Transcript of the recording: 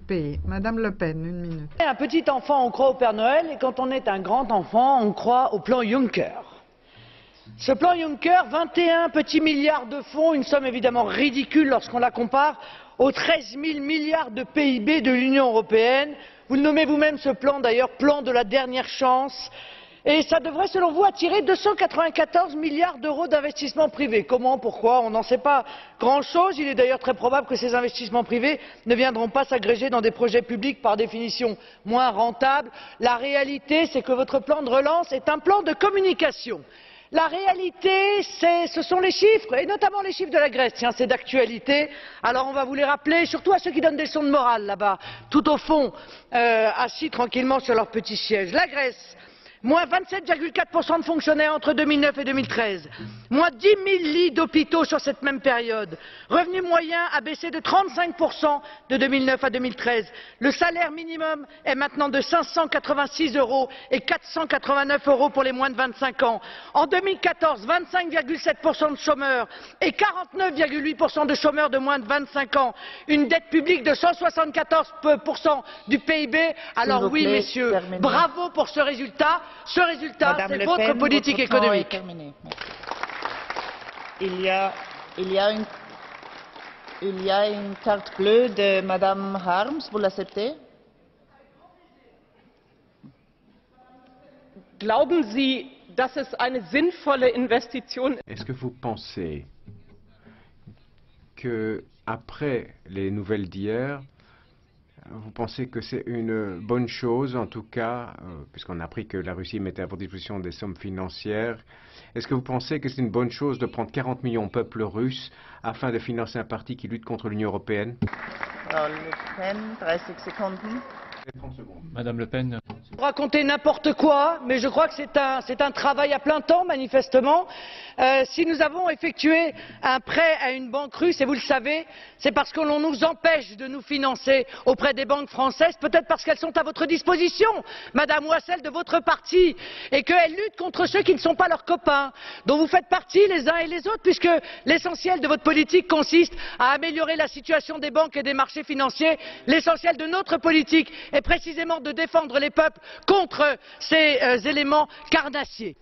pays. Madame Le Pen, 1 minute. Un petit enfant, on croit au Père Noël, et quand on est un grand enfant, on croit au plan Juncker. Ce plan Juncker, 21 petits milliards de fonds, une somme évidemment ridicule lorsqu'on la compare aux 13 000 milliards de PIB de l'Union européenne. Vous le nommez vous-même ce plan d'ailleurs, plan de la dernière chance. Et ça devrait, selon vous, attirer 294 milliards d'euros d'investissements privés. Comment, pourquoi? On n'en sait pas grand-chose. Il est d'ailleurs très probable que ces investissements privés ne viendront pas s'agréger dans des projets publics par définition moins rentables. La réalité, c'est que votre plan de relance est un plan de communication. La réalité, ce sont les chiffres, et notamment les chiffres de la Grèce. Tiens, c'est d'actualité. Alors on va vous les rappeler, surtout à ceux qui donnent des leçons de morale là-bas, tout au fond, assis tranquillement sur leur petit siège. La Grèce. Moins 27,4% de fonctionnaires entre 2009 et 2013. Moins 10 000 lits d'hôpitaux sur cette même période. Revenu moyen a baissé de 35% de 2009 à 2013. Le salaire minimum est maintenant de 586 € et 489 € pour les moins de 25 ans. En 2014, 25,7% de chômeurs et 49,8% de chômeurs de moins de 25 ans. Une dette publique de 174% du PIB. Alors oui, messieurs, bravo pour ce résultat. Ce résultat, c'est votre politique économique. Il y a une carte bleue de Madame Harms. Vous l'acceptez? Glauben Sie, dass es eine sinnvolle Investition ist? Est-ce que vous pensez que, après les nouvelles d'hier, vous pensez que c'est une bonne chose, en tout cas, puisqu'on a appris que la Russie mettait à votre disposition des sommes financières, est-ce que vous pensez que c'est une bonne chose de prendre 40 millions au peuple russe afin de financer un parti qui lutte contre l'Union européenne? Le Pen, 30 secondes. 30 secondes. Madame Le Pen. Vous racontez n'importe quoi, mais je crois que c'est un travail à plein temps, manifestement. Si nous avons effectué un prêt à une banque russe, et vous le savez, c'est parce que l'on nous empêche de nous financer auprès des banques françaises, peut-être parce qu'elles sont à votre disposition, Madame, ou à celle de votre parti, et qu'elles luttent contre ceux qui ne sont pas leurs copains, dont vous faites partie les uns et les autres, puisque l'essentiel de votre politique consiste à améliorer la situation des banques et des marchés financiers. L'essentiel de notre politique est précisément de défendre les peuples contre ces éléments carnassiers.